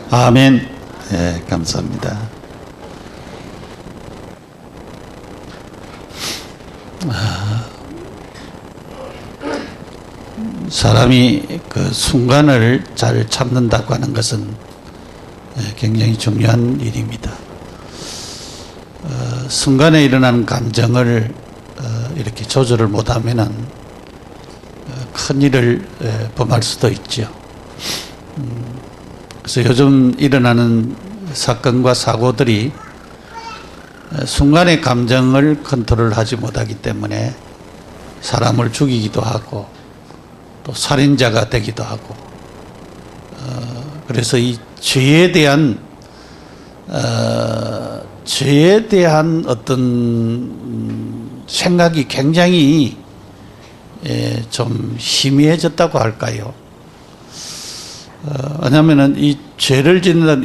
아멘. 네, 감사합니다. 사람이 그 순간을 잘 참는다고 하는 것은 굉장히 중요한 일입니다. 순간에 일어나는 감정을 이렇게 조절을 못하면은 큰 일을 범할 수도 있죠. 그래서 요즘 일어나는 사건과 사고들이 순간의 감정을 컨트롤하지 못하기 때문에 사람을 죽이기도 하고 또 살인자가 되기도 하고, 그래서 이 죄에 대한 어떤 생각이 굉장히 좀 희미해졌다고 할까요? 왜냐면은 이 죄를 짓는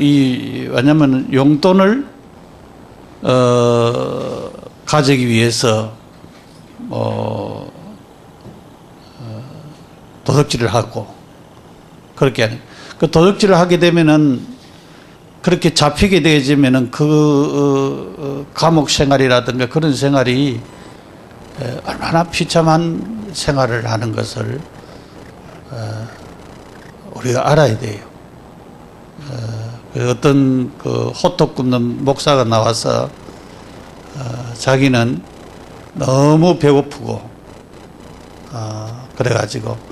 왜냐면은 용돈을 가지기 위해서 도둑질을 하고, 그렇게 그 도둑질을 하게 되면은 그렇게 잡히게 되어지면은 그 감옥 생활이라든가 그런 생활이 얼마나 비참한 생활을 하는 것을 우리가 알아야 돼요. 어떤 그 호떡 굽는 목사가 나와서 자기는 너무 배고프고 그래가지고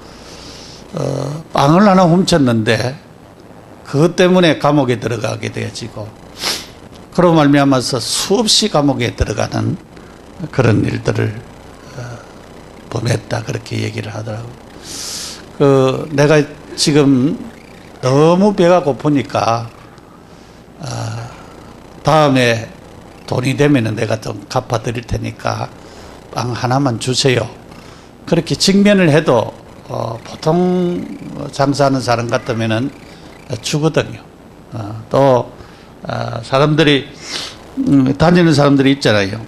빵을 하나 훔쳤는데 그것 때문에 감옥에 들어가게 되어지고, 그로 말미암아서 수없이 감옥에 들어가는 그런 일들을 범했다, 그렇게 얘기를 하더라고요. 내가 지금 너무 배가 고프니까 다음에 돈이 되면은 내가 좀 갚아드릴 테니까 빵 하나만 주세요. 그렇게 직면을 해도 보통 장사하는 사람 같으면은 주거든요. 또 사람들이 다니는 사람들이 있잖아요.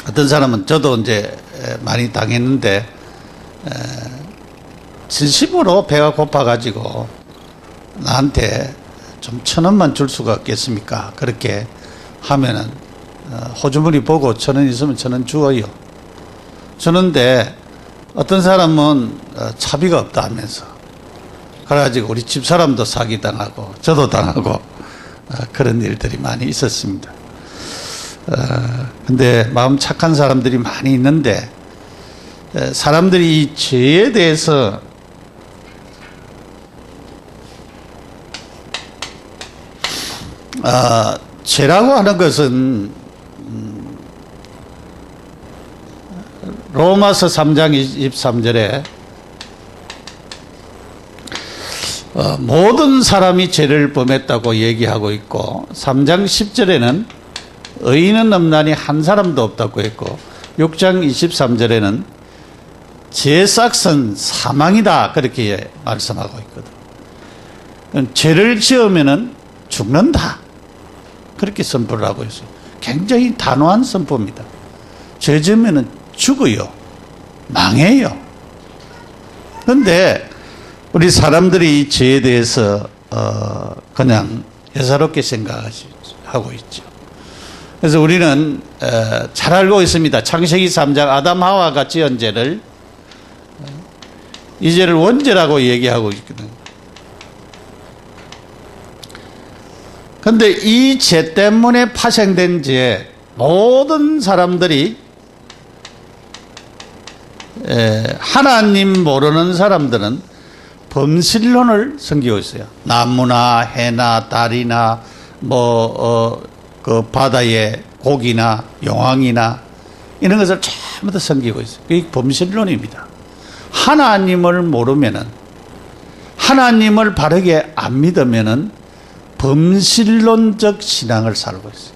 어떤 사람은, 저도 이제 많이 당했는데 진심으로 배가 고파가지고 나한테 좀 1,000원만 줄 수가 없겠습니까? 그렇게 하면은 호주머니 보고 1,000원 있으면 1,000원 주어요. 주는데 어떤 사람은 차비가 없다 하면서, 그래가지고 우리 집사람도 사기당하고 저도 당하고 그런 일들이 많이 있었습니다. 근데 마음 착한 사람들이 많이 있는데, 사람들이 이 죄에 대해서 죄라고 하는 것은 로마서 3장 23절에 모든 사람이 죄를 범했다고 얘기하고 있고, 3장 10절에는 의인은 없나니 한 사람도 없다고 했고, 6장 23절에는 죄의 싹은 사망이다, 그렇게 말씀하고 있거든. 죄를 지으면은 죽는다, 그렇게 선포를 하고 있어요. 굉장히 단호한 선포입니다. 죄 지으면은 죽어요. 망해요. 그런데 우리 사람들이 이 죄에 대해서 그냥 예사롭게 생각하고 있죠. 그래서 우리는 잘 알고 있습니다. 창세기 3장 아담 하와가 지은 죄를, 이 죄를 원죄라고 얘기하고 있거든요. 그런데 이 죄 때문에 파생된 죄, 모든 사람들이, 하나님 모르는 사람들은 범실론을 섬기고 있어요. 나무나 해나 달이나 그 바다의 고기나 용왕이나 이런 것을 전부 다 섬기고 있어요. 그게 범실론입니다. 하나님을 모르면은, 하나님을 바르게 안 믿으면은 범실론적 신앙을 살고 있어요.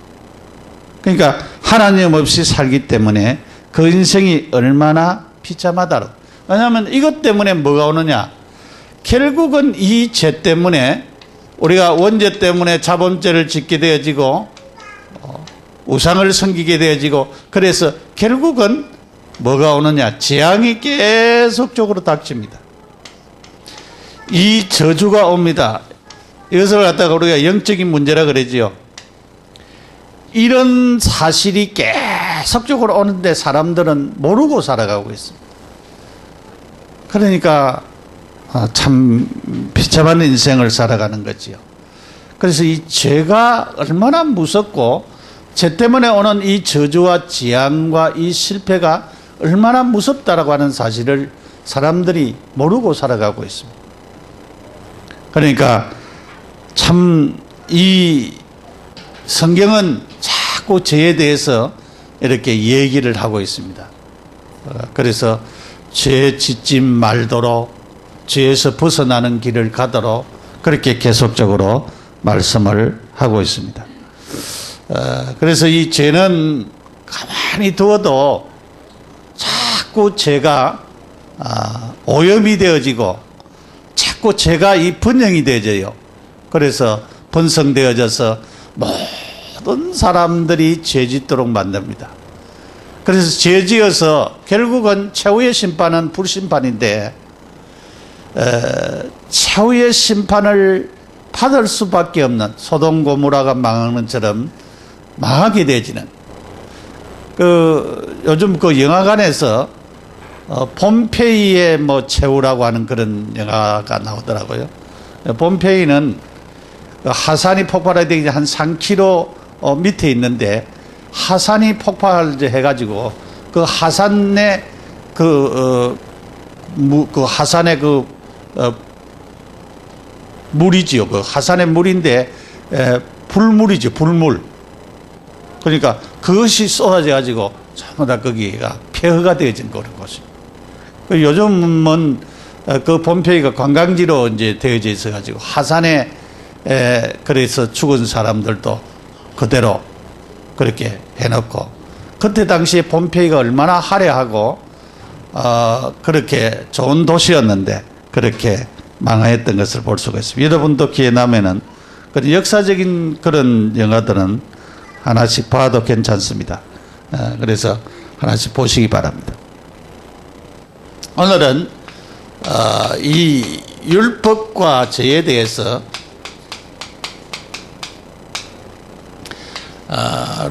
그러니까 하나님 없이 살기 때문에 그 인생이 얼마나 비참하다고. 왜냐하면 이것 때문에 뭐가 오느냐, 결국은 이 죄 때문에 우리가 원죄 때문에 자범죄를 짓게 되어지고 우상을 섬기게 되어지고, 그래서 결국은 뭐가 오느냐, 재앙이 계속적으로 닥칩니다. 이 저주가 옵니다. 이것을 갖다가 우리가 영적인 문제라 그러지요. 이런 사실이 계속적으로 오는데 사람들은 모르고 살아가고 있습니다. 그러니까 참 비참한 인생을 살아가는 거지요. 그래서 이 죄가 얼마나 무섭고 죄 때문에 오는 이 저주와 재앙과 이 실패가 얼마나 무섭다라고 하는 사실을 사람들이 모르고 살아가고 있습니다. 그러니까 참 이 성경은 자꾸 죄에 대해서 이렇게 얘기를 하고 있습니다. 그래서 죄 짓지 말도록, 죄에서 벗어나는 길을 가도록 그렇게 계속적으로 말씀을 하고 있습니다. 그래서 이 죄는 가만히 두어도 자꾸 죄가 오염이 되어지고 자꾸 죄가 이 번영이 되어져요. 그래서 번성되어져서 모든 사람들이 죄 짓도록 만듭니다. 그래서 죄 지어서 결국은 최후의 심판은 불심판인데 최후의 심판을 받을 수밖에 없는 소돔 고모라가 망하는 것처럼 망하게 되어지는 요즘 영화관에서 폼페이의 최후라고 하는 그런 영화가 나오더라고요. 폼페이는 하산이 폭발하기 한 3km 밑에 있는데 하산이 폭발해가지고 그 하산의 하산의 물이지요. 그 하산의 물인데 불물이죠. 불물. 그러니까 그것이 쏟아져가지고 전부 다 거기가 폐허가 되어진 그런 곳입니다. 요즘은 그 폼페이가 관광지로 이제 되어져 있어가지고 하산에 그래서 죽은 사람들도 그대로 그렇게 해놓고 그때 당시에 폼페이가 얼마나 화려하고 그렇게 좋은 도시였는데 그렇게 망하였던 것을 볼 수가 있습니다. 여러분도 기회 나면은 그런 역사적인 그런 영화들은 하나씩 봐도 괜찮습니다. 그래서 하나씩 보시기 바랍니다. 오늘은 이 율법과 죄에 대해서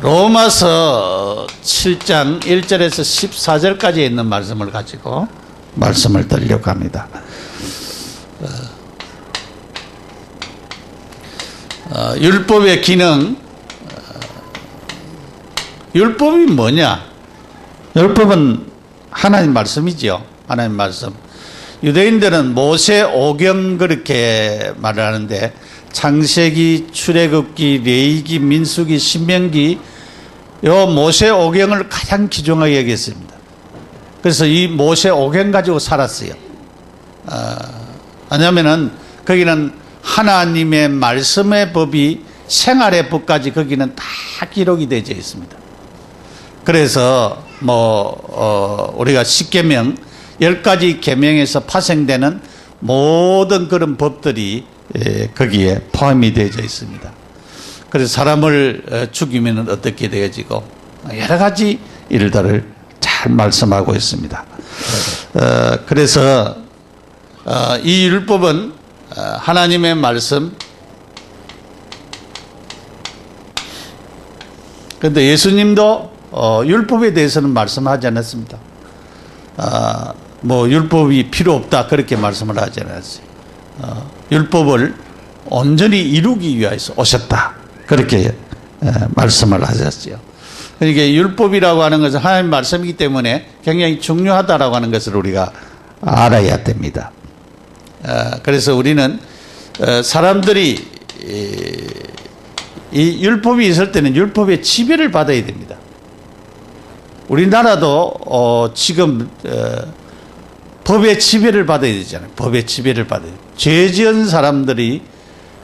로마서 7장 1절에서 14절까지 있는 말씀을 가지고 말씀을 드리려고 합니다. 율법의 기능, 율법이 뭐냐? 율법은 하나님 말씀이지요. 하나님 말씀. 유대인들은 모세 오경 그렇게 말을 하는데 창세기, 출애굽기, 레위기, 민수기, 신명기 요 모세 오경을 가장 귀중하게 여겼습니다. 그래서 이 모세 오경 가지고 살았어요. 왜냐하면은 거기는 하나님의 말씀의 법이 생활의 법까지 거기는 다 기록이 되어 있습니다. 그래서 우리가 10계명 10가지 계명에서 파생되는 모든 그런 법들이 거기에 포함이 되어 있습니다. 그래서 사람을 죽이면 어떻게 되어지고 여러 가지 일들을 잘 말씀하고 있습니다. 그래서 이 율법은 하나님의 말씀. 그런데 예수님도 율법에 대해서는 말씀하지 않았습니다. 율법이 필요 없다 그렇게 말씀을 하지 않았어요. 율법을 온전히 이루기 위해서 오셨다 그렇게 말씀을 하셨어요. 그러니까 율법이라고 하는 것은 하나님의 말씀이기 때문에 굉장히 중요하다라고 하는 것을 우리가 알아야 됩니다. 그래서 우리는 사람들이 이 율법이 있을 때는 율법의 지배를 받아야 됩니다. 우리나라도 지금 법의 지배를 받아야 되잖아요. 법의 지배를 받아야 돼요. 죄 지은 사람들이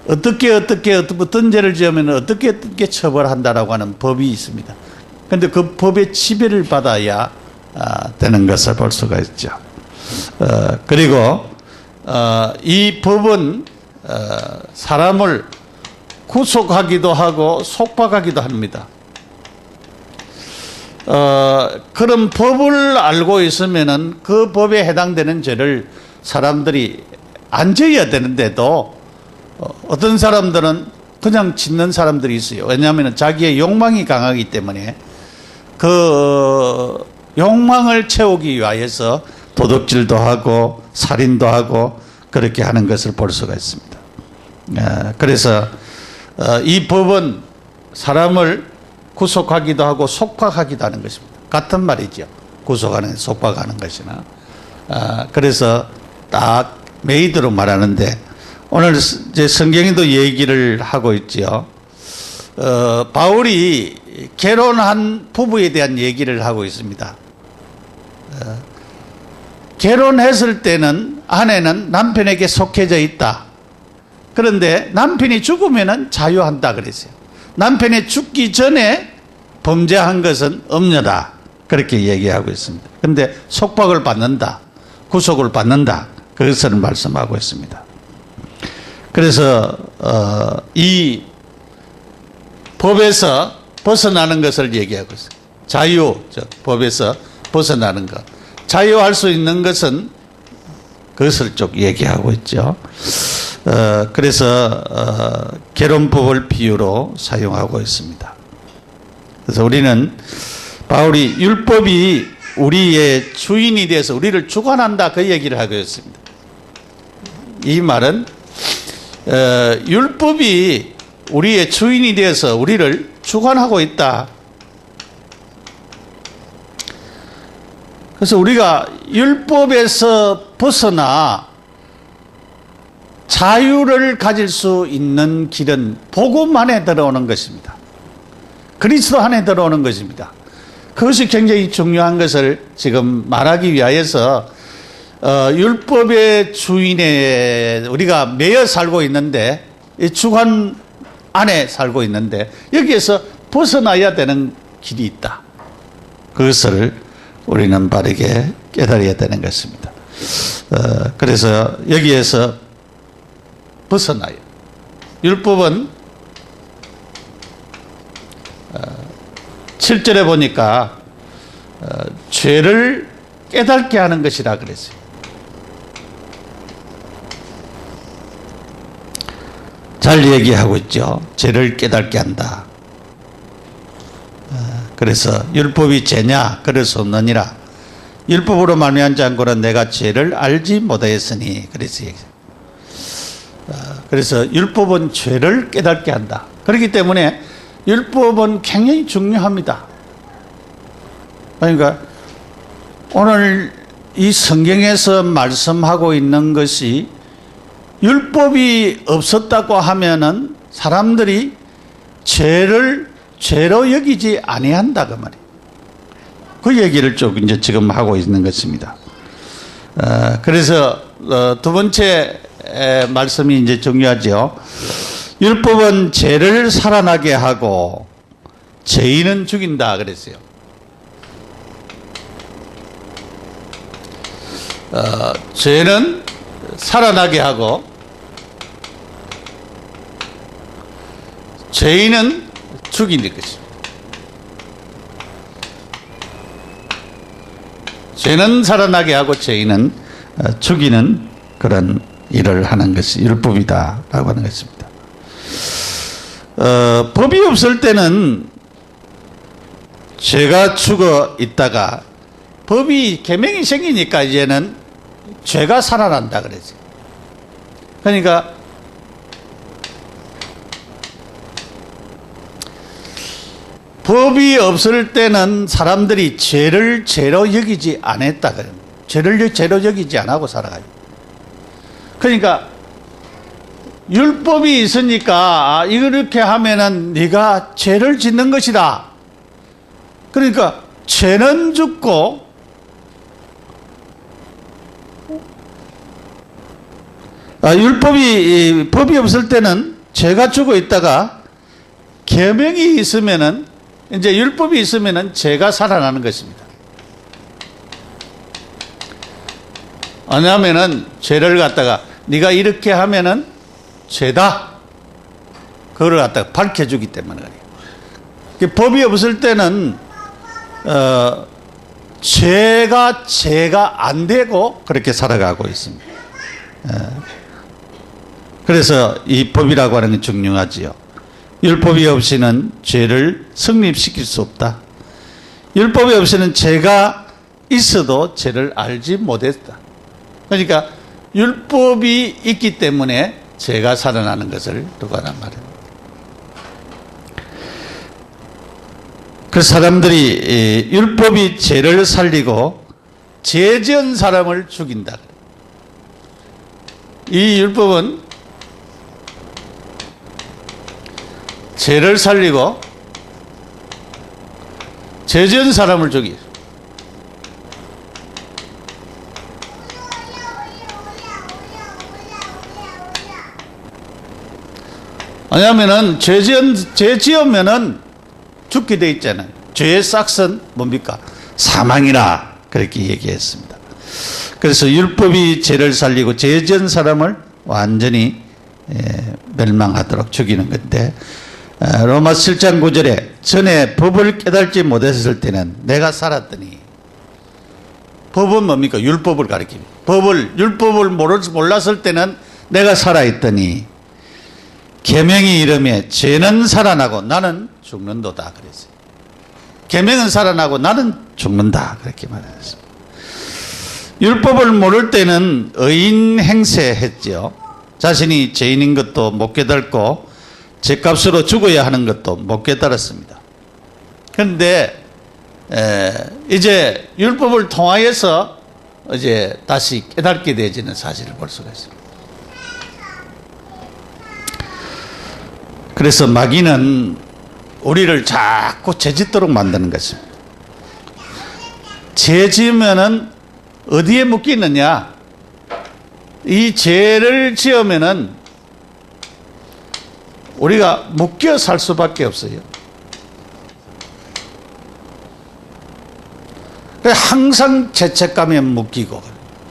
어떻게 어떤 죄를 지으면 어떻게 처벌한다라고 하는 법이 있습니다. 그런데 그 법의 지배를 받아야 되는 것을 볼 수가 있죠. 그리고 이 법은 사람을 구속하기도 하고 속박하기도 합니다. 그런 법을 알고 있으면은 그 법에 해당되는 죄를 사람들이 안 져야 되는데도 어떤 사람들은 그냥 짓는 사람들이 있어요. 왜냐하면 자기의 욕망이 강하기 때문에 그 욕망을 채우기 위하여서 도둑질도 하고 살인도 하고 그렇게 하는 것을 볼 수가 있습니다. 그래서 이 법은 사람을 구속하기도 하고 속박하기도 하는 것입니다. 같은 말이죠. 구속하는 속박하는 것이나. 그래서 딱 메이드로 말하는데 오늘 이제 성경에도 얘기를 하고 있죠. 바울이 결혼한 부부에 대한 얘기를 하고 있습니다. 결혼했을 때는 아내는 남편에게 속해져 있다. 그런데 남편이 죽으면 자유한다 그랬어요. 남편이 죽기 전에 범죄한 것은 없느다. 그렇게 얘기하고 있습니다. 그런데 속박을 받는다. 구속을 받는다. 그것을 말씀하고 있습니다. 그래서 이 법에서 벗어나는 것을 얘기하고 있어요. 자유, 법에서 벗어나는 것. 자유할 수 있는 것은 그것을 쭉 얘기하고 있죠. 그래서 결혼법을 비유로 사용하고 있습니다. 그래서 우리는 바울이 율법이 우리의 주인이 돼서 우리를 주관한다 그 얘기를 하고 있습니다. 이 말은 율법이 우리의 주인이 되어서 우리를 주관하고 있다. 그래서 우리가 율법에서 벗어나 자유를 가질 수 있는 길은 복음 안에 들어오는 것입니다. 그리스도 안에 들어오는 것입니다. 그것이 굉장히 중요한 것을 지금 말하기 위하여서 율법의 주인에 우리가 매여 살고 있는데 이 주관 안에 살고 있는데 여기에서 벗어나야 되는 길이 있다. 그것을 우리는 바르게 깨달아야 되는 것입니다. 그래서 여기에서 벗어나요. 율법은 7절에 보니까 죄를 깨닫게 하는 것이라 그랬어요. 잘 얘기하고 있죠. 죄를 깨닫게 한다. 그래서 율법이 죄냐? 그럴 수 없느니라. 율법으로 말미암지 않고는 내가 죄를 알지 못하였으니. 그래서 율법은 죄를 깨닫게 한다. 그렇기 때문에 율법은 굉장히 중요합니다. 그러니까 오늘 이 성경에서 말씀하고 있는 것이 율법이 없었다고 하면은 사람들이 죄를 죄로 여기지 아니한다 그 말이에요. 그 얘기를 쭉 이제 지금 하고 있는 것입니다. 그래서 두 번째 말씀이 이제 중요하죠. 율법은 죄를 살아나게 하고 죄인은 죽인다 그랬어요. 죄는 살아나게 하고 죄인은 죽이는 것입니다. 죄는 살아나게 하고 죄인은 죽이는 그런 일을 하는 것이 율법이다라고 하는 것입니다. 법이 없을 때는 죄가 죽어 있다가 법이 계명이 생기니까 이제는 죄가 살아난다 그랬어요. 그러니까 법이 없을 때는 사람들이 죄를 죄로 여기지 않았다 그래요. 죄를 죄로 여기지 않고 살아가요. 그러니까 율법이 있으니까 이렇게 하면은 네가 죄를 짓는 것이다. 그러니까 죄는 죽고 법이 없을 때는 죄가 죽어 있다가 계명이 있으면은 이제 율법이 있으면은 죄가 살아나는 것입니다. 왜냐하면은 죄를 갖다가 네가 이렇게 하면은 죄다. 그걸 갖다가 밝혀주기 때문에 그래요. 법이 없을 때는 죄가 안 되고 그렇게 살아가고 있습니다. 그래서 이 법이라고 하는 게 중요하지요. 율법이 없이는 죄를 성립시킬 수 없다. 율법이 없이는 죄가 있어도 죄를 알지 못했다. 그러니까 율법이 있기 때문에 죄가 살아나는 것을 두고란 말입니다. 그 사람들이 율법이 죄를 살리고 죄 지은 사람을 죽인다. 이 율법은 죄를 살리고 죄 지은 사람을 죽이. 왜냐하면은 죄 지으면은 죽게 돼 있잖아요. 죄의 싹은 뭡니까? 사망이라 그렇게 얘기했습니다. 그래서 율법이 죄를 살리고 죄 지은 사람을 완전히 멸망하도록 죽이는 건데, 로마 7장 9절에 전에 법을 깨달지 못했을 때는 내가 살았더니, 법은 뭡니까? 율법을 가리킵니다. 율법을 몰랐을 때는 내가 살아있더니 계명이 이름에 죄는 살아나고 나는 죽는도다 그랬어요. 계명은 살아나고 나는 죽는다 그렇게 말했습니다. 율법을 모를 때는 의인 행세했죠. 자신이 죄인인 것도 못 깨닫고 죄값으로 죽어야 하는 것도 못 깨달았습니다. 그런데 이제 율법을 통하여서 이제 다시 깨닫게 되어지는 사실을 볼 수가 있습니다. 그래서 마귀는 우리를 자꾸 죄 짓도록 만드는 것입니다. 죄 지으면은 어디에 묶이느냐? 이 죄를 지으면은 우리가 묶여 살 수밖에 없어요. 항상 죄책감에 묶이고,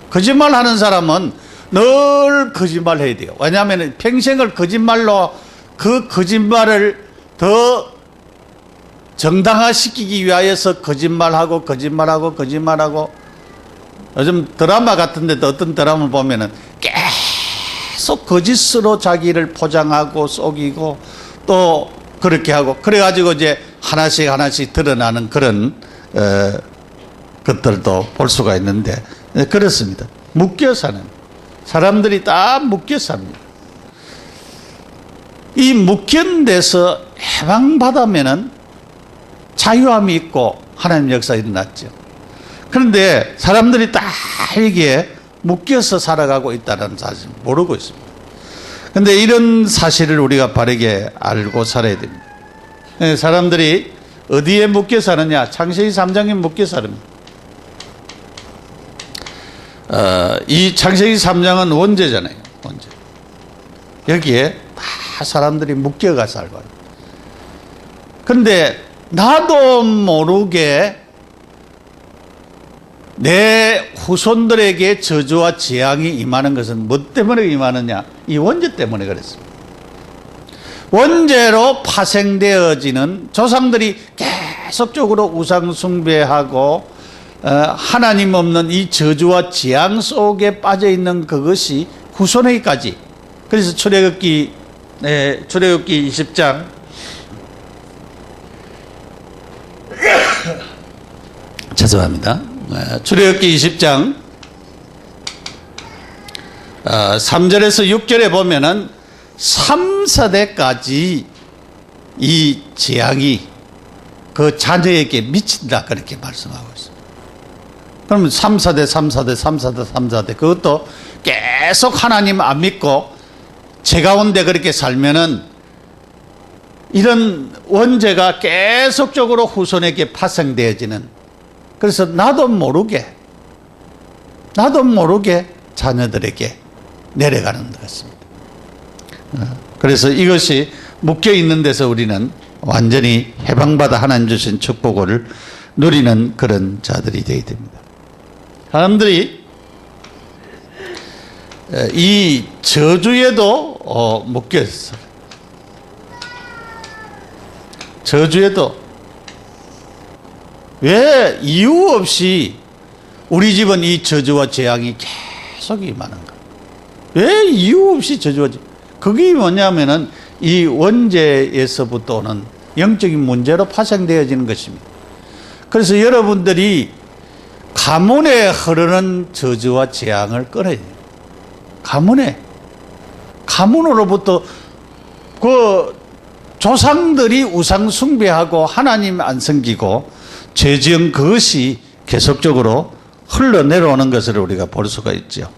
거짓말하는 사람은 늘 거짓말해야 돼요. 왜냐하면 평생을 거짓말로 그 거짓말을 더 정당화시키기 위하여서 거짓말하고 요즘 드라마 같은데도 어떤 드라마 보면은 계속 거짓으로 자기를 포장하고 속이고 또 그렇게 하고, 그래가지고 이제 하나씩 드러나는 그런 것들도 볼 수가 있는데, 그렇습니다. 묶여 사는 사람들이 다 묶여 삽니다. 이 묶인 데서 해방받으면은 자유함이 있고 하나님 역사가 일어났죠. 그런데 사람들이 다 이게 묶여서 살아가고 있다는 사실을 모르고 있습니다. 그런데 이런 사실을 우리가 바르게 알고 살아야 됩니다. 사람들이 어디에 묶여 사느냐? 창세기 3장에 묶여 사릅니다. 이 창세기 3장은 원죄잖아요. 원죄. 여기에 다 사람들이 묶여가 살고. 그런데 나도 모르게 내 후손들에게 저주와 재앙이 임하는 것은 뭐 때문에 임하느냐? 이 원죄 때문에 그랬습니다. 원죄로 파생되어지는, 조상들이 계속적으로 우상 숭배하고 하나님 없는 이 저주와 재앙 속에 빠져 있는 그것이 후손에게까지. 그래서 출애굽기 20장 죄송합니다. 출애굽기 20장 3절에서 6절에 보면은 3세대까지 이 재앙이 그 자녀에게 미친다 그렇게 말씀하고 있습니다. 그러면 3세대 그것도 계속 하나님 안 믿고 죄 가운데 그렇게 살면은 이런 원죄가 계속적으로 후손에게 파생되어지는, 그래서 나도 모르게 자녀들에게 내려가는 것 같습니다. 그래서 이것이 묶여 있는 데서 우리는 완전히 해방받아 하나님 주신 축복을 누리는 그런 자들이 되어야 됩니다. 사람들이 이 저주에도 묶여 있어요. 저주에도 왜 이유 없이 우리 집은 이 저주와 재앙이 계속 임하는가? 왜 이유 없이 저주와 그게 뭐냐면은 이 원죄에서부터 오는 영적인 문제로 파생되어지는 것입니다. 그래서 여러분들이 가문에 흐르는 저주와 재앙을 끊어야 돼요. 가문으로부터 그 조상들이 우상 숭배하고 하나님 안 섬기고 죄 지은 그것이 계속적으로 흘러내려오는 것을 우리가 볼 수가 있죠.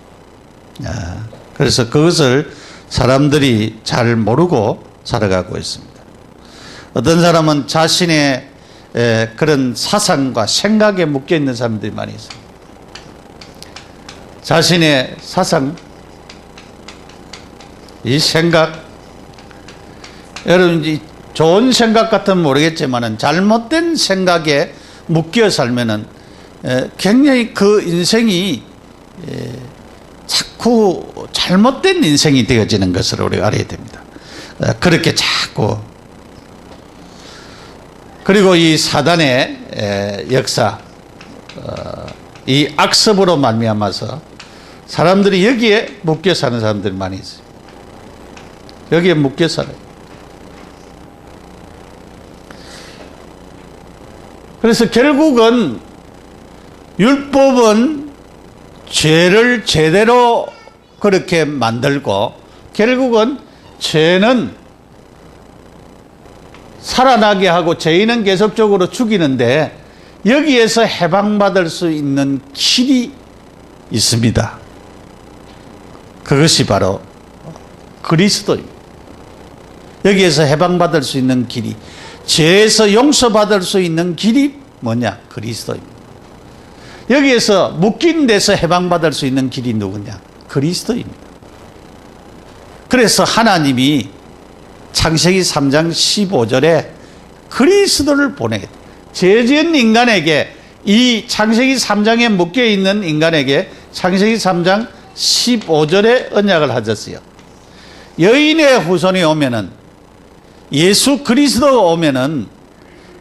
그래서 그것을 사람들이 잘 모르고 살아가고 있습니다. 어떤 사람은 자신의 그런 사상과 생각에 묶여 있는 사람들이 많이 있습니다. 자신의 사상, 이 생각, 여러분 좋은 생각 같으면 모르겠지만 잘못된 생각에 묶여 살면은 굉장히 그 인생이 자꾸 잘못된 인생이 되어지는 것을 우리가 알아야 됩니다. 그렇게 자꾸. 그리고 이 사단의 역사, 이 악습으로 말미암아서 사람들이 여기에 묶여 사는 사람들이 많이 있어요. 여기에 묶여 살아요. 그래서 결국은 율법은 죄를 제대로 그렇게 만들고 결국은 죄는 살아나게 하고 죄인은 계속적으로 죽이는데 여기에서 해방받을 수 있는 길이 있습니다. 그것이 바로 그리스도입니다. 여기에서 해방받을 수 있는 길이, 죄에서 용서받을 수 있는 길이 뭐냐? 그리스도입니다. 여기에서 묶인 데서 해방받을 수 있는 길이 누구냐? 그리스도입니다. 그래서 하나님이 창세기 3장 15절에 그리스도를 보내겠다. 죄 지은 인간에게, 이 창세기 3장에 묶여있는 인간에게 창세기 3장 15절에 언약을 하셨어요. 여인의 후손이 오면은, 예수 그리스도가 오면은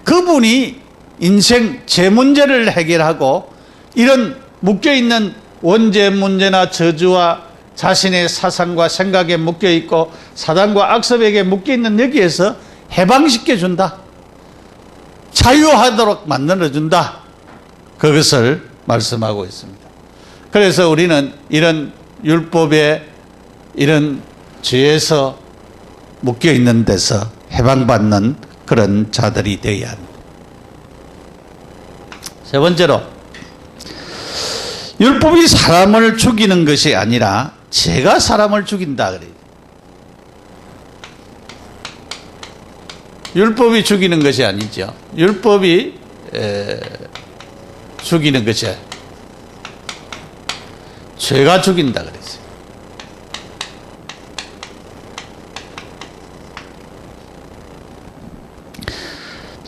그분이 인생 죄 문제를 해결하고 이런 묶여있는 원죄 문제나 저주와 자신의 사상과 생각에 묶여있고 사단과 악습에게 묶여있는 여기에서 해방시켜준다. 자유하도록 만들어준다. 그것을 말씀하고 있습니다. 그래서 우리는 이런 율법의 이런 죄에서 묶여있는 데서 해방받는 그런 자들이 되어야 합니다. 세 번째로, 율법이 사람을 죽이는 것이 아니라 죄가 사람을 죽인다 그래요. 율법이 죽이는 것이 아니죠. 율법이 죽이는 것이 아니라 죄가 죽인다 그랬어요.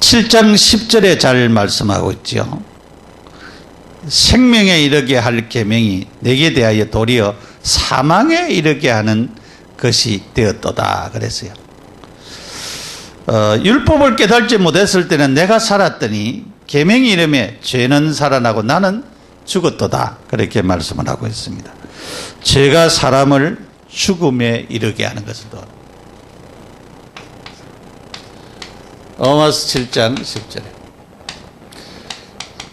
7장 10절에 잘 말씀하고 있죠. 생명에 이르게 할 계명이 내게 대하여 도리어 사망에 이르게 하는 것이 되었도다 그랬어요. 율법을 깨닫지 못했을 때는 내가 살았더니 계명이 이르매 죄는 살아나고 나는 죽었도다 그렇게 말씀을 하고 있습니다. 죄가 사람을 죽음에 이르게 하는 것을 또 로마서 7장 10절에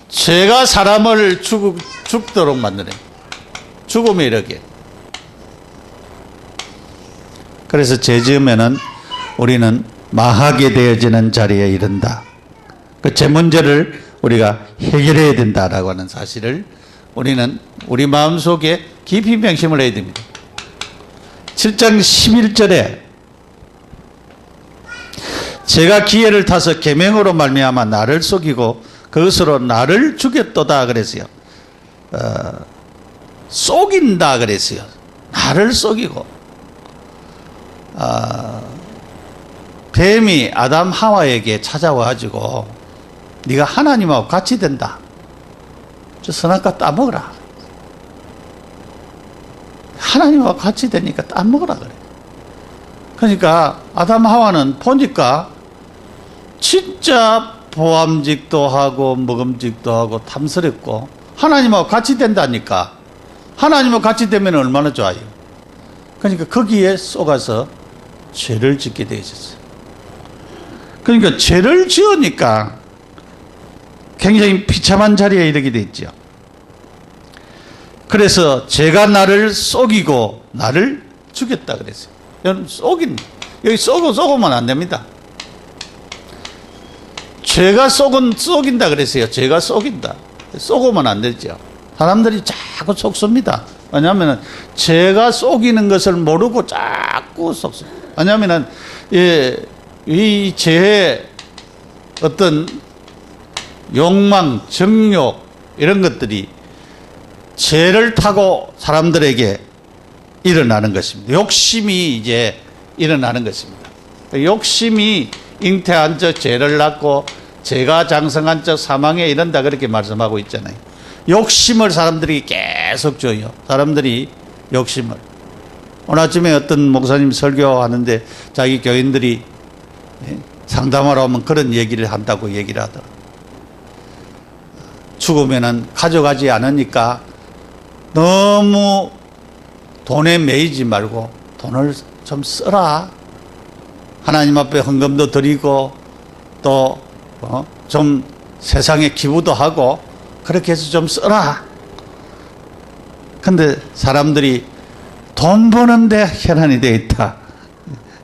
죄가 사람을 죽도록 만드네. 죽음에 이르게. 그래서 죄 지으면은 우리는 망하게 되어지는 자리에 이른다. 그 죄 문제를 우리가 해결해야 된다라고 하는 사실을 우리는 우리 마음속에 깊이 명심을 해야 됩니다. 7장 11절에 제가 기회를 타서 계명으로 말미암아 나를 속이고 그것으로 나를 죽였도다 그랬어요. 속인다 그랬어요. 나를 속이고. 뱀이 아담 하와에게 찾아와가지고 네가 하나님하고 같이 된다. 저 선악과 따먹어라. 하나님하고 같이 되니까 따먹어라 그래. 그러니까 아담 하와는 보니까 진짜 보암직도 하고 먹음직도 하고 탐스럽고 하나님하고 같이 된다니까. 하나님하고 같이 되면 얼마나 좋아요. 그러니까 거기에 속아서 죄를 짓게 되어졌어요. 그러니까 죄를 지으니까 굉장히 비참한 자리에 이르게 됐죠. 그래서 죄가 나를 속이고 나를 죽였다 그랬어요. 여기 쏘고만 안 됩니다. 죄가 속인다 그랬어요. 죄가 속인다. 쏘고만 안 되죠. 사람들이 자꾸 속습니다. 왜냐하면 죄가 속이는 것을 모르고 자꾸 속습니다. 왜냐하면 이 죄의 어떤 욕망, 정욕 이런 것들이 죄를 타고 사람들에게 일어나는 것입니다. 욕심이 이제 일어나는 것입니다. 욕심이 잉태한 적 죄를 낳고 죄가 장성한 적 사망에 이른다 그렇게 말씀하고 있잖아요. 욕심을 사람들이 계속 줘요. 사람들이 욕심을. 오늘 아침에 어떤 목사님 설교하는데 자기 교인들이 상담하러 오면 그런 얘기를 한다고 얘기를 하더라고요. 죽으면은 가져가지 않으니까 너무 돈에 매이지 말고 돈을 좀 써라. 하나님 앞에 헌금도 드리고 또 좀 세상에 기부도 하고 그렇게 해서 좀 써라. 근데 사람들이 돈 버는데 혈안이 되어 있다.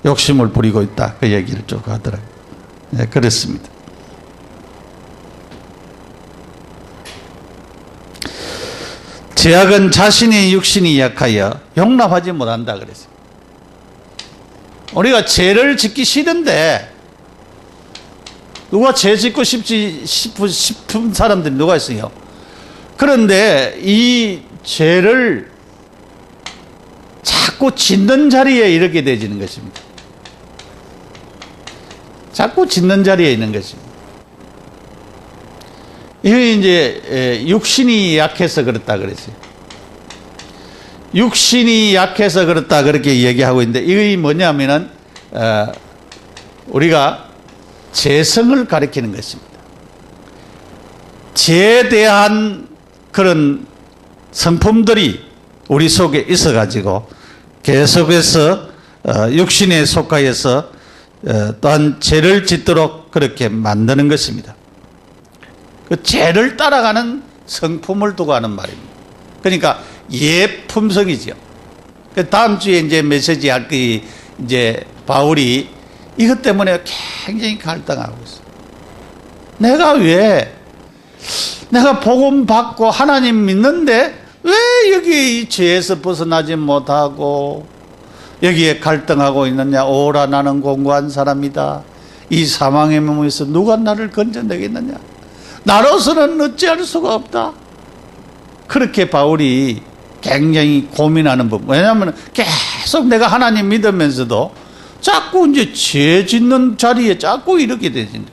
욕심을 부리고 있다. 그 얘기를 쭉 하더라고요. 네, 그렇습니다. 죄악은 자신의 육신이 약하여 용납하지 못한다 그랬어요. 우리가 죄를 짓기 싫은데 누가 죄 짓고 싶은 사람들이 누가 있어요? 그런데 이 죄를 자꾸 짓는 자리에 이렇게 되어지는 것입니다. 자꾸 짓는 자리에 있는 것입니다. 이게 이제 육신이 약해서 그렇다 그랬어요. 육신이 약해서 그렇다 그렇게 얘기하고 있는데 이게 뭐냐면은 우리가 죄성을 가리키는 것입니다. 죄에 대한 그런 성품들이 우리 속에 있어 가지고 계속해서 육신에 속하여서 또한 죄를 짓도록 그렇게 만드는 것입니다. 그 죄를 따라가는 성품을 두고 하는 말입니다. 그러니까 예품성이죠. 다음 주에 이제 메시지 할 그 이제 바울이 이것 때문에 굉장히 갈등하고 있어요. 내가 복음 받고 하나님 믿는데 왜 여기 이 죄에서 벗어나지 못하고 여기에 갈등하고 있느냐. 오라 나는 공고한 사람이다. 이 사망의 몸에서 누가 나를 건져내겠느냐. 나로서는 어찌할 수가 없다. 그렇게 바울이 굉장히 고민하는 부분. 왜냐하면 계속 내가 하나님 믿으면서도 자꾸 이제 죄 짓는 자리에 자꾸 이렇게 되진다.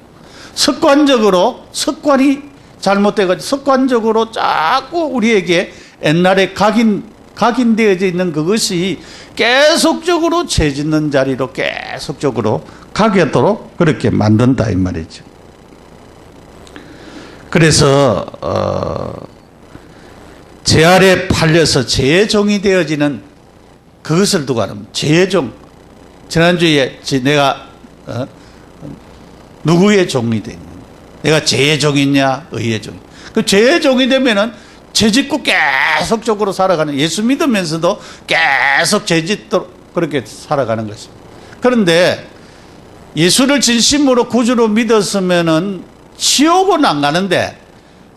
습관이 잘못돼가지고 습관적으로 자꾸 우리에게 옛날에 각인되어져 있는 그것이 계속적으로 죄 짓는 자리로 계속적으로 가게도록 그렇게 만든다 이 말이죠. 그래서 죄 아래 팔려서 죄의 종이 되어지는 그것을 두고 하는 죄의 종. 지난주에 내가 누구의 종이 되냐? 내가 죄의 종이냐 의의 종. 그 죄의 종이 되면은 죄 짓고 계속적으로 살아가는, 예수 믿으면서도 계속 죄 짓도록 그렇게 살아가는 것입니다. 그런데 예수를 진심으로 구주로 믿었으면은 지옥은 안 가는데,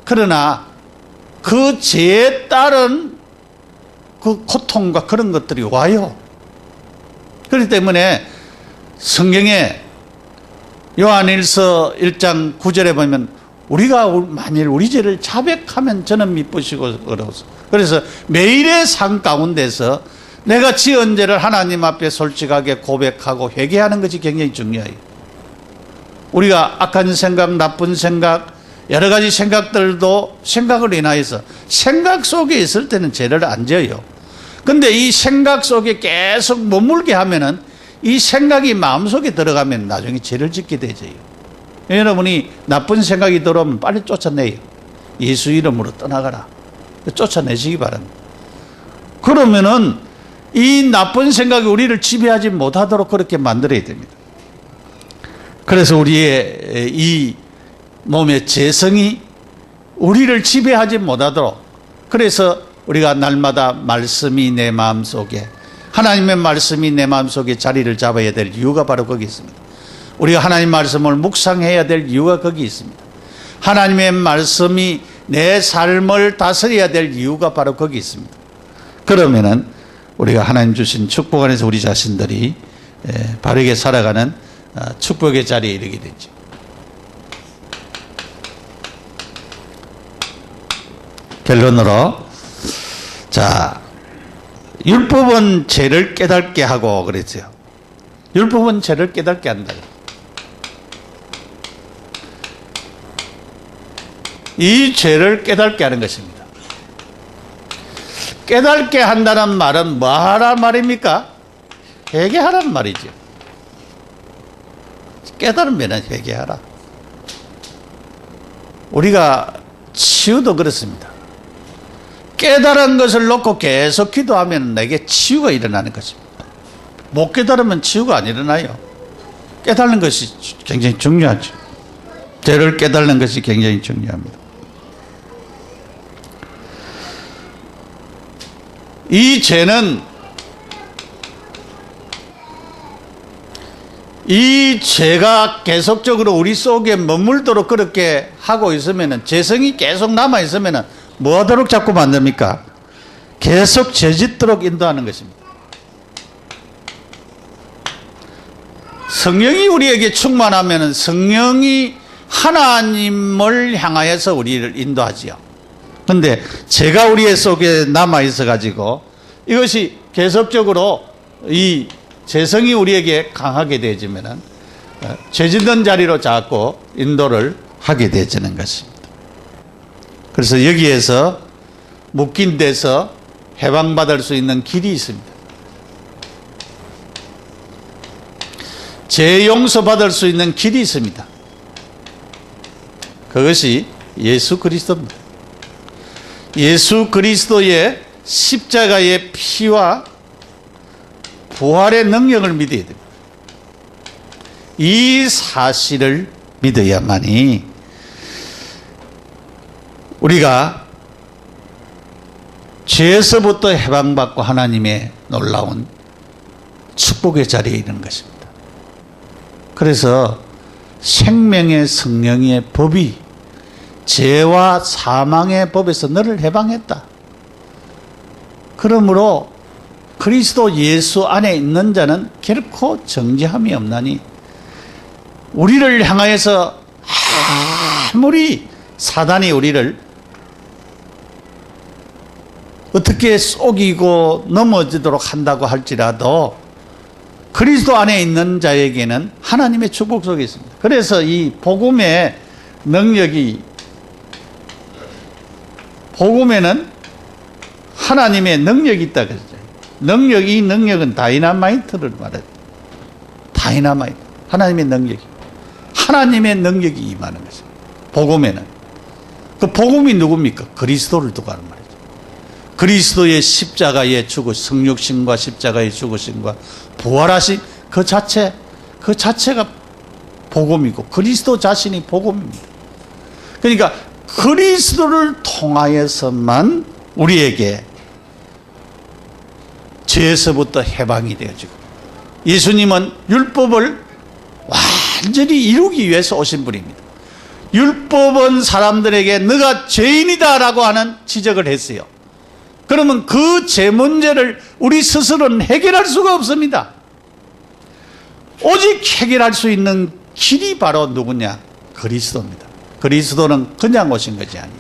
그러나 그 죄에 따른 그 고통과 그런 것들이 와요. 그렇기 때문에 성경에 요한일서 1장 9절에 보면 우리가 만일 우리 죄를 자백하면 저는 미쁘시고 어려워서, 그래서 매일의 삶 가운데서 내가 지은 죄를 하나님 앞에 솔직하게 고백하고 회개하는 것이 굉장히 중요해요. 우리가 악한 생각, 나쁜 생각, 여러 가지 생각들도 생각을 인하여서 생각 속에 있을 때는 죄를 안 져요. 근데 이 생각 속에 계속 머물게 하면은 이 생각이 마음속에 들어가면 나중에 죄를 짓게 되죠. 여러분이 나쁜 생각이 들어오면 빨리 쫓아내요. 예수 이름으로 떠나가라. 쫓아내시기 바랍니다. 그러면은 이 나쁜 생각이 우리를 지배하지 못하도록 그렇게 만들어야 됩니다. 그래서 우리의 이 몸의 재성이 우리를 지배하지 못하도록, 그래서 우리가 날마다 말씀이 내 마음속에, 하나님의 말씀이 내 마음속에 자리를 잡아야 될 이유가 바로 거기 있습니다. 우리가 하나님 말씀을 묵상해야 될 이유가 거기 있습니다. 하나님의 말씀이 내 삶을 다스려야 될 이유가 바로 거기 있습니다. 그러면은 우리가 하나님 주신 축복 안에서 우리 자신들이 바르게 살아가는 축복의 자리에 이르게 되죠. 결론으로, 자, 율법은 죄를 깨닫게 하고 그랬어요. 율법은 죄를 깨닫게 한다. 이 죄를 깨닫게 하는 것입니다. 깨닫게 한다는 말은 뭐 하란 말입니까? 회개하라는 말이죠. 깨달으면 회개하라. 우리가 치유도 그렇습니다. 깨달은 것을 놓고 계속 기도하면 내게 치유가 일어나는 것입니다. 못 깨달으면 치유가 안 일어나요. 깨달는 것이 굉장히 중요하죠. 죄를 깨달는 것이 굉장히 중요합니다. 이 죄는, 이 죄가 계속적으로 우리 속에 머물도록 그렇게 하고 있으면, 죄성이 계속 남아있으면 뭐 하도록 자꾸 만듭니까? 계속 죄짓도록 인도하는 것입니다. 성령이 우리에게 충만하면 성령이 하나님을 향하여서 우리를 인도하지요. 그런데 죄가 우리의 속에 남아있어 가지고 이것이 계속적으로 이 죄성이 우리에게 강하게 되어지면 죄짓는 자리로 자꾸 인도를 하게 되어지는 것입니다. 그래서 여기에서 묶인 데서 해방받을 수 있는 길이 있습니다. 죄 용서받을 수 있는 길이 있습니다. 그것이 예수 그리스도입니다. 예수 그리스도의 십자가의 피와 부활의 능력을 믿어야 됩니다. 이 사실을 믿어야만이 우리가 죄에서부터 해방받고 하나님의 놀라운 축복의 자리에 있는 것입니다. 그래서 생명의 성령의 법이 죄와 사망의 법에서 너를 해방했다. 그러므로 그리스도 예수 안에 있는 자는 결코 정죄함이 없나니, 우리를 향하여서 아무리 사단이 우리를 어떻게 속이고 넘어지도록 한다고 할지라도 그리스도 안에 있는 자에게는 하나님의 축복 속에 있습니다. 그래서 이 복음의 능력이, 복음에는 하나님의 능력이 있다 그러죠. 이 능력은 다이나마이트를 말해요. 다이나마이트. 하나님의 능력이. 하나님의 능력이 임하는 것입니다. 복음에는. 그 복음이 누굽니까? 그리스도를 두고 하는 말이죠. 그리스도의 십자가의 죽으심, 성육신과 십자가의 죽으심과 부활하신 그 자체가 복음이고 그리스도 자신이 복음입니다. 그러니까 그리스도를 통하여서만 우리에게 죄에서부터 해방이 되어지고, 예수님은 율법을 완전히 이루기 위해서 오신 분입니다. 율법은 사람들에게 너가 죄인이다 라고 하는 지적을 했어요. 그러면 그 죄 문제를 우리 스스로는 해결할 수가 없습니다. 오직 해결할 수 있는 길이 바로 누구냐? 그리스도입니다. 그리스도는 그냥 오신 것이 아니고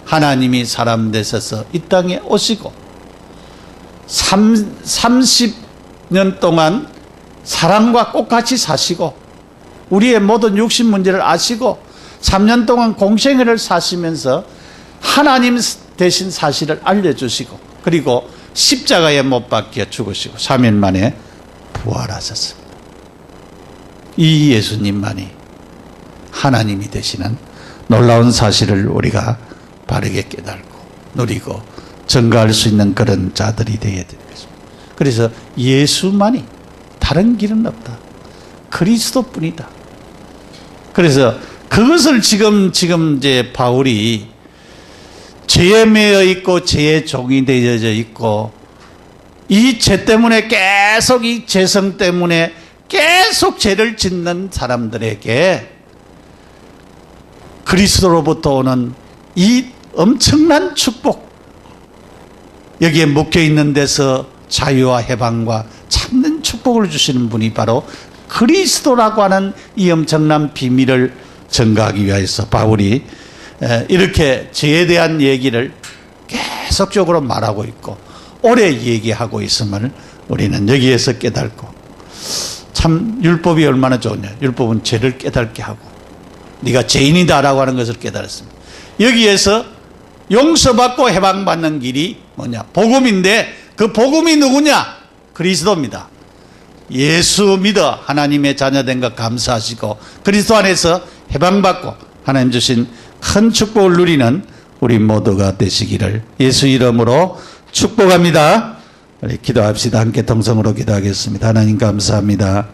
하나님이 사람 되셔서 이 땅에 오시고 30년 동안 사람과 똑같이 사시고 우리의 모든 육신 문제를 아시고 3년 동안 공생애를 사시면서 하나님 대신 사실을 알려주시고, 그리고 십자가에 못 박혀 죽으시고 3일 만에 부활하셨습니다. 이 예수님만이 하나님이 되시는 놀라운 사실을 우리가 바르게 깨달고 누리고 증거할 수 있는 그런 자들이 되어야 되는 것입니다. 그래서 예수만이, 다른 길은 없다. 그리스도뿐이다. 그래서 그것을 지금 이제 바울이 죄에 매여 있고 죄의 종이 되어져 있고 이 죄 때문에 계속 이 죄성 때문에 계속 죄를 짓는 사람들에게 그리스도로부터 오는 이 엄청난 축복, 여기에 묶여 있는 데서 자유와 해방과 참된 축복을 주시는 분이 바로 그리스도라고 하는 이 엄청난 비밀을 증거하기 위해서 바울이 이렇게 죄에 대한 얘기를 계속적으로 말하고 있고 오래 얘기하고 있음을 우리는 여기에서 깨닫고, 참 율법이 얼마나 좋냐. 율법은 죄를 깨닫게 하고 네가 죄인이다라고 하는 것을 깨달았습니다. 여기에서 용서받고 해방받는 길이 뭐냐? 복음인데 그 복음이 누구냐? 그리스도입니다. 예수 믿어 하나님의 자녀된 것 감사하시고 그리스도 안에서 해방받고 하나님 주신 큰 축복을 누리는 우리 모두가 되시기를 예수 이름으로 축복합니다. 우리 기도합시다. 함께 동성으로 기도하겠습니다. 하나님 감사합니다.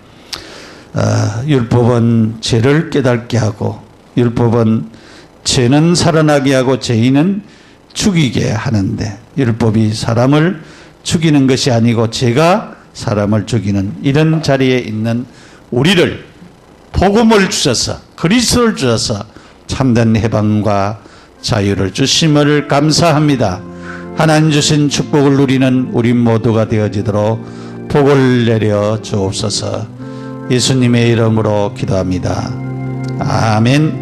율법은 죄를 깨닫게 하고 율법은 죄는 살아나게 하고 죄인은 죽이게 하는데 율법이 사람을 죽이는 것이 아니고 죄가 사람을 죽이는 이런 자리에 있는 우리를 복음을 주셔서 그리스도를 주셔서 참된 해방과 자유를 주심을 감사합니다. 하나님 주신 축복을 누리는 우리 모두가 되어지도록 복을 내려 주옵소서. 예수님의 이름으로 기도합니다. 아멘.